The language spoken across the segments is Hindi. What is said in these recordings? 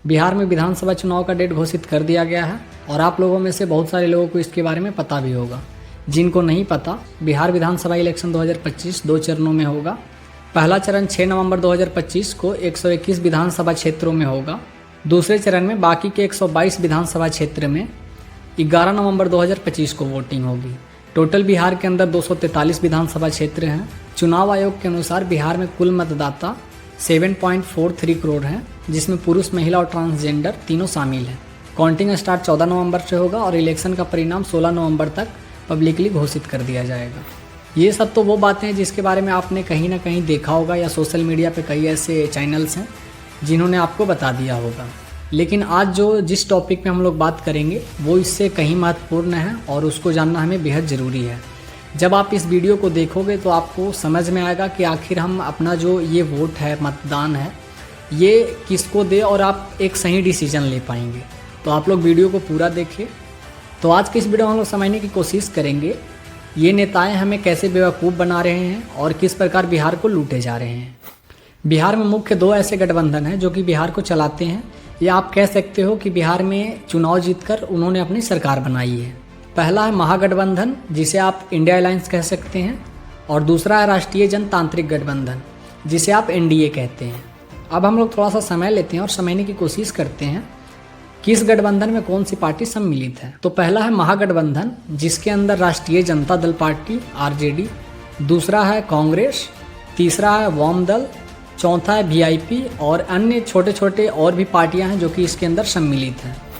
बिहार में विधानसभा चुनाव का डेट घोषित कर दिया गया है और आप लोगों में से बहुत सारे लोगों को इसके बारे में पता भी होगा। जिनको नहीं पता, बिहार विधानसभा इलेक्शन 2025 दो चरणों में होगा। पहला चरण 6 नवंबर 2025 को 121 विधानसभा क्षेत्रों में होगा। दूसरे चरण में बाकी के 122 विधानसभा क्षेत्र में 11 नवंबर 2025 को वोटिंग होगी। टोटल बिहार के अंदर 243 विधानसभा क्षेत्र हैं। चुनाव आयोग के अनुसार बिहार में कुल मतदाता 7.43 करोड़ हैं, जिसमें पुरुष, महिला और ट्रांसजेंडर तीनों शामिल हैं। काउंटिंग स्टार्ट 14 नवंबर से होगा और इलेक्शन का परिणाम 16 नवंबर तक पब्लिकली घोषित कर दिया जाएगा। ये सब तो वो बातें हैं जिसके बारे में आपने कहीं ना कहीं देखा होगा या सोशल मीडिया पे कई ऐसे चैनल्स हैं जिन्होंने आपको बता दिया होगा। लेकिन आज जिस टॉपिक पे हम लोग बात करेंगे वो इससे कहीं महत्वपूर्ण है और उसको जानना हमें बेहद ज़रूरी है। जब आप इस वीडियो को देखोगे तो आपको समझ में आएगा कि आखिर हम अपना जो ये वोट है, मतदान है, ये किसको दे और आप एक सही डिसीजन ले पाएंगे। तो आप लोग वीडियो को पूरा देखिए। तो आज की इस वीडियो में हम लोग समझने की कोशिश करेंगे ये नेताएं हमें कैसे बेवकूफ़ बना रहे हैं और किस प्रकार बिहार को लूटे जा रहे हैं। बिहार में मुख्य दो ऐसे गठबंधन हैं जो कि बिहार को चलाते हैं, या आप कह सकते हो कि बिहार में चुनाव जीतकर उन्होंने अपनी सरकार बनाई है। पहला है महागठबंधन, जिसे आप इंडिया अलायंस कह सकते हैं, और दूसरा है राष्ट्रीय जनतांत्रिक गठबंधन, जिसे आप एनडीए कहते हैं। अब हम लोग थोड़ा सा समय लेते हैं और समझने की कोशिश करते हैं किस गठबंधन में कौन सी पार्टी सम्मिलित है। तो पहला है महागठबंधन, जिसके अंदर राष्ट्रीय जनता दल पार्टी आरजेडी, दूसरा है कांग्रेस, तीसरा है वाम दल, चौथा है वीआईपी और अन्य छोटे छोटे और भी पार्टियां हैं जो कि इसके अंदर सम्मिलित हैं।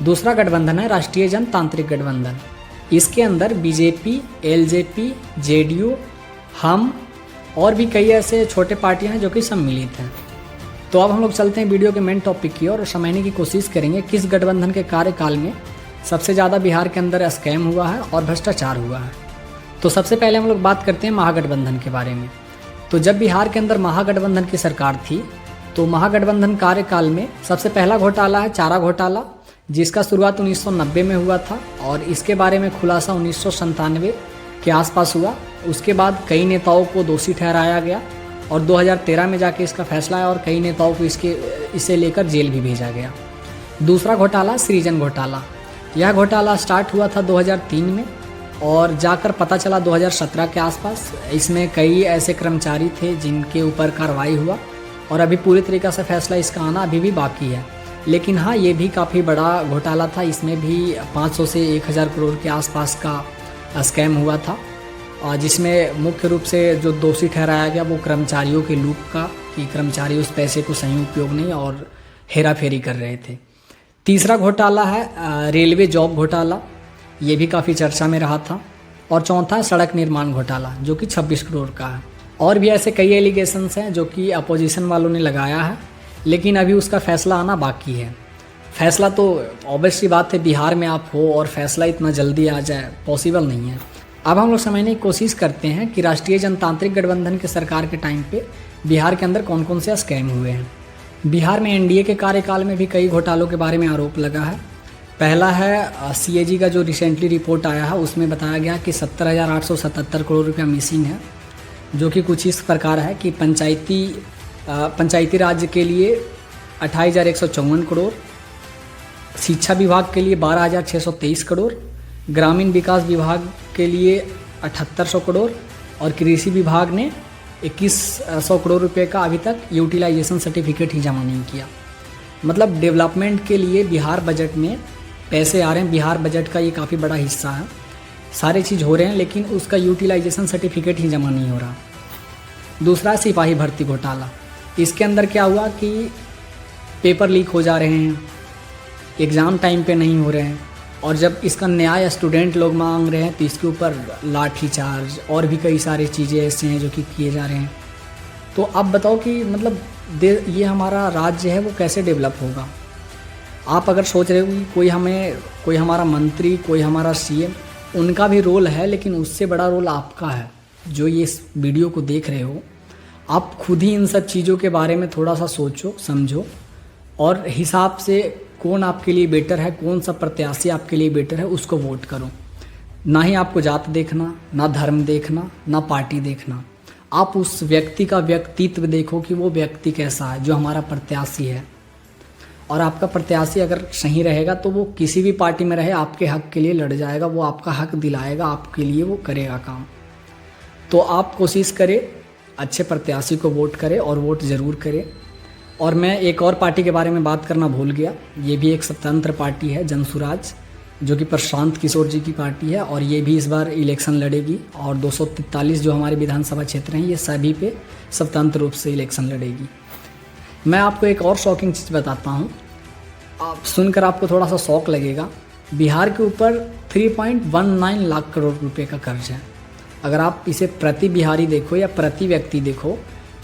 दूसरा गठबंधन है राष्ट्रीय जनतांत्रिक गठबंधन। इसके अंदर बीजेपी, एलजेपी, जेडीयू, हम और भी कई ऐसे छोटे पार्टियां हैं जो कि सम्मिलित हैं। तो अब हम लोग चलते हैं वीडियो के मेन टॉपिक की ओर और समझने की कोशिश करेंगे किस गठबंधन के कार्यकाल में सबसे ज़्यादा बिहार के अंदर स्कैम हुआ है और भ्रष्टाचार हुआ है। तो सबसे पहले हम लोग बात करते हैं महागठबंधन के बारे में। तो जब बिहार के अंदर महागठबंधन की सरकार थी तो महागठबंधन कार्यकाल में सबसे पहला घोटाला है चारा घोटाला, जिसका शुरुआत 1990 में हुआ था और इसके बारे में खुलासा 1997 के आसपास हुआ। उसके बाद कई नेताओं को दोषी ठहराया गया और 2013 में जाके इसका फैसला आया और कई नेताओं को इसे लेकर जेल भी भेजा गया। दूसरा घोटाला सृजन घोटाला। यह घोटाला स्टार्ट हुआ था 2003 में और जाकर पता चला 2017 के आसपास। इसमें कई ऐसे कर्मचारी थे जिनके ऊपर कार्रवाई हुआ और अभी पूरी तरीक़े से फैसला इसका आना अभी भी बाकी है। लेकिन हाँ, ये भी काफ़ी बड़ा घोटाला था। इसमें भी 500 से 1000 करोड़ के आसपास का स्कैम हुआ था, जिसमें मुख्य रूप से जो दोषी ठहराया गया वो कर्मचारियों के लूट का, कि कर्मचारी उस पैसे को सही उपयोग नहीं और हेरा फेरी कर रहे थे। तीसरा घोटाला है रेलवे जॉब घोटाला, ये भी काफ़ी चर्चा में रहा था। और चौथा है सड़क निर्माण घोटाला, जो कि 26 करोड़ का है। और भी ऐसे कई एलिगेशंस हैं जो कि अपोजिशन वालों ने लगाया है, लेकिन अभी उसका फैसला आना बाकी है। फैसला तो ऑब्वियस सी बात है, बिहार में आप हो और फैसला इतना जल्दी आ जाए पॉसिबल नहीं है। अब हम लोग समझने की कोशिश करते हैं कि राष्ट्रीय जनतांत्रिक गठबंधन के सरकार के टाइम पे बिहार के अंदर कौन कौन से स्कैम हुए हैं। बिहार में एनडीए के कार्यकाल में भी कई घोटालों के बारे में आरोप लगा है। पहला है सीएजी का जो रिसेंटली रिपोर्ट आया है, उसमें बताया गया कि 70,877 करोड़ रुपया मिसिंग है, जो कि कुछ इस प्रकार है कि पंचायती राज्य के लिए 28,154 करोड़, शिक्षा विभाग के लिए 12,623 करोड़, ग्रामीण विकास विभाग के लिए 7800 करोड़ और कृषि विभाग ने 2100 करोड़ रुपए का अभी तक यूटिलाइजेशन सर्टिफिकेट ही जमा नहीं किया। मतलब डेवलपमेंट के लिए बिहार बजट में पैसे आ रहे हैं, बिहार बजट का ये काफ़ी बड़ा हिस्सा है, सारे चीज़ हो रहे हैं, लेकिन उसका यूटिलाइजेशन सर्टिफिकेट ही जमा नहीं हो रहा। दूसरा सिपाही भर्ती घोटाला। इसके अंदर क्या हुआ कि पेपर लीक हो जा रहे हैं, एग्ज़ाम टाइम पे नहीं हो रहे हैं, और जब इसका न्याय स्टूडेंट लोग मांग रहे हैं तो इसके ऊपर लाठीचार्ज और भी कई सारी चीज़ें ऐसे हैं जो कि किए जा रहे हैं। तो अब बताओ कि मतलब ये हमारा राज्य है वो कैसे डेवलप होगा। आप अगर सोच रहे हो कि कोई हमारा मंत्री, कोई हमारा सीएम, उनका भी रोल है, लेकिन उससे बड़ा रोल आपका है जो ये इस वीडियो को देख रहे हो। आप खुद ही इन सब चीज़ों के बारे में थोड़ा सा सोचो, समझो और हिसाब से कौन आपके लिए बेटर है, कौन सा प्रत्याशी आपके लिए बेटर है, उसको वोट करो। ना ही आपको जात देखना, ना धर्म देखना, ना पार्टी देखना। आप उस व्यक्ति का व्यक्तित्व देखो कि वो व्यक्ति कैसा है जो हमारा प्रत्याशी है। और आपका प्रत्याशी अगर सही रहेगा तो वो किसी भी पार्टी में रहे आपके हक के लिए लड़ जाएगा, वो आपका हक दिलाएगा, आपके लिए वो करेगा काम। तो आप कोशिश करें, अच्छे प्रत्याशी को वोट करें और वोट ज़रूर करें। और मैं एक और पार्टी के बारे में बात करना भूल गया, ये भी एक स्वतंत्र पार्टी है, जनसुराज, जो कि प्रशांत किशोर जी की पार्टी है और ये भी इस बार इलेक्शन लड़ेगी। और 243 जो हमारे विधानसभा क्षेत्र हैं ये सभी पे स्वतंत्र रूप से इलेक्शन लड़ेगी। मैं आपको एक और शॉकिंग चीज़ बताता हूँ, आप सुनकर आपको थोड़ा सा शौक लगेगा। बिहार के ऊपर 3.19 लाख करोड़ रुपए का कर्ज है। अगर आप इसे प्रति बिहारी देखो या प्रति व्यक्ति देखो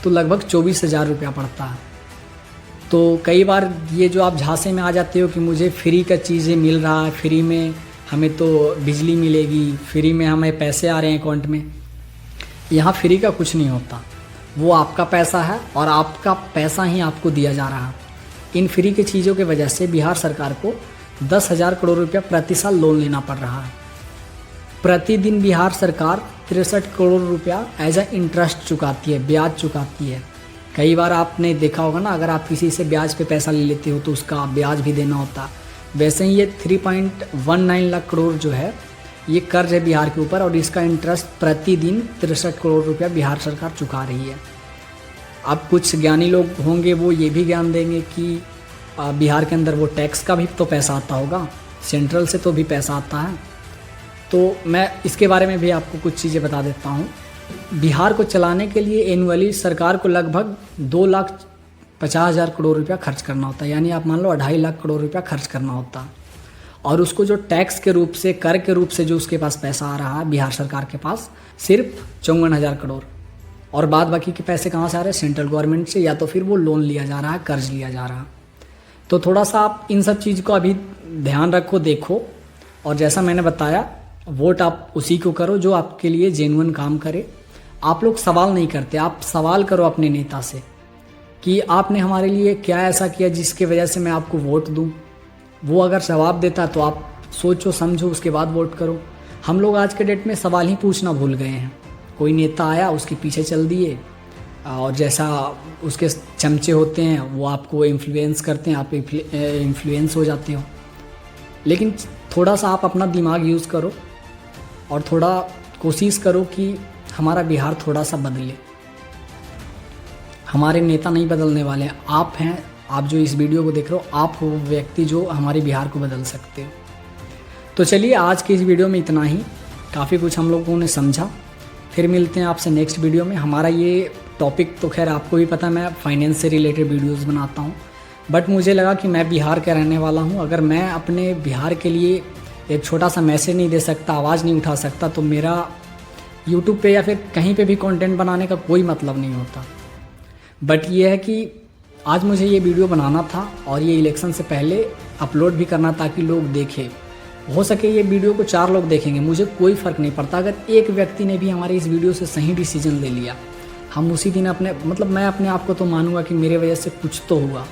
तो लगभग 24,000 रुपया पड़ता है। तो कई बार ये जो आप झांसे में आ जाते हो कि मुझे फ्री का चीज़ें मिल रहा है, फ्री में हमें तो बिजली मिलेगी, फ्री में हमें पैसे आ रहे हैं अकाउंट में, यहाँ फ्री का कुछ नहीं होता। वो आपका पैसा है और आपका पैसा ही आपको दिया जा रहा है। इन फ्री की चीज़ों की वजह से बिहार सरकार को 10,000 करोड़ रुपया प्रति साल लोन लेना पड़ रहा है। प्रतिदिन बिहार सरकार 63 करोड़ रुपया एज अ इंटरेस्ट चुकाती है, ब्याज चुकाती है। कई बार आपने देखा होगा ना, अगर आप किसी से ब्याज पे पैसा ले लेते हो तो उसका ब्याज भी देना होता। वैसे ही ये 3.19 लाख करोड़ जो है ये कर्ज है बिहार के ऊपर और इसका इंटरेस्ट प्रतिदिन 63 करोड़ रुपया बिहार सरकार चुका रही है। अब कुछ ज्ञानी लोग होंगे वो ये भी ज्ञान देंगे कि बिहार के अंदर वो टैक्स का भी तो पैसा आता होगा, सेंट्रल से तो भी पैसा आता है। तो मैं इसके बारे में भी आपको कुछ चीज़ें बता देता हूँ। बिहार को चलाने के लिए एनुअली सरकार को लगभग 2,50,000 करोड़ रुपया खर्च करना होता है, यानी आप मान लो 2.5 लाख करोड़ रुपया खर्च करना होता है। और उसको जो टैक्स के रूप से, कर के रूप से जो उसके पास पैसा आ रहा है बिहार सरकार के पास सिर्फ 54,000 करोड़। और बाद बाकी के पैसे कहाँ से आ रहे हैं? सेंट्रल गवर्नमेंट से, या तो फिर वो लोन लिया जा रहा है, कर्ज लिया जा रहा है। तो थोड़ा सा आप इन सब चीज़ को अभी ध्यान रखो, देखो। और जैसा मैंने बताया, वोट आप उसी को करो जो आपके लिए जेन्युइन काम करे। आप लोग सवाल नहीं करते, आप सवाल करो अपने नेता से कि आपने हमारे लिए क्या ऐसा किया जिसके वजह से मैं आपको वोट दूं। वो अगर जवाब देता तो आप सोचो समझो, उसके बाद वोट करो। हम लोग आज के डेट में सवाल ही पूछना भूल गए हैं। कोई नेता आया, उसके पीछे चल दिए और जैसा उसके चमचे होते हैं वो आपको इन्फ्लुएंस करते हैं, आप इन्फ्लुएंस हो जाते हो। लेकिन थोड़ा सा आप अपना दिमाग यूज़ करो और थोड़ा कोशिश करो कि हमारा बिहार थोड़ा सा बदले। हमारे नेता नहीं बदलने वाले हैं, आप हैं। आप जो इस वीडियो को देख रहे हो, आप हो व्यक्ति जो हमारे बिहार को बदल सकते हो। तो चलिए, आज की इस वीडियो में इतना ही। काफ़ी कुछ हम लोगों ने समझा। फिर मिलते हैं आपसे नेक्स्ट वीडियो में। हमारा ये टॉपिक तो खैर आपको भी पता है, मैं फाइनेंस से रिलेटेड वीडियोज़ बनाता हूँ, बट मुझे लगा कि मैं बिहार का रहने वाला हूँ। अगर मैं अपने बिहार के लिए एक छोटा सा मैसेज नहीं दे सकता, आवाज़ नहीं उठा सकता, तो मेरा यूट्यूब पे या फिर कहीं पे भी कंटेंट बनाने का कोई मतलब नहीं होता। बट ये है कि आज मुझे ये वीडियो बनाना था और ये इलेक्शन से पहले अपलोड भी करना ताकि लोग देखें। हो सके ये वीडियो को 4 लोग देखेंगे, मुझे कोई फ़र्क नहीं पड़ता। अगर एक व्यक्ति ने भी हमारे इस वीडियो से सही डिसीजन ले लिया, हम उसी दिन मैं अपने आप को तो मानूंगा कि मेरे वजह से कुछ तो हुआ।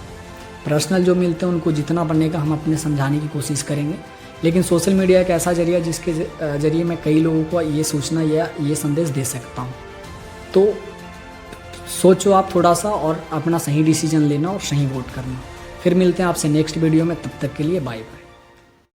पर्सनल जो मिलते हैं उनको जितना बनेगा हम अपने समझाने की कोशिश करेंगे। लेकिन सोशल मीडिया एक ऐसा जरिया जिसके ज़रिए मैं कई लोगों को ये सूचना या ये संदेश दे सकता हूँ। तो सोचो आप थोड़ा सा और अपना सही डिसीजन लेना और सही वोट करना। फिर मिलते हैं आपसे नेक्स्ट वीडियो में, तब तक के लिए बाय।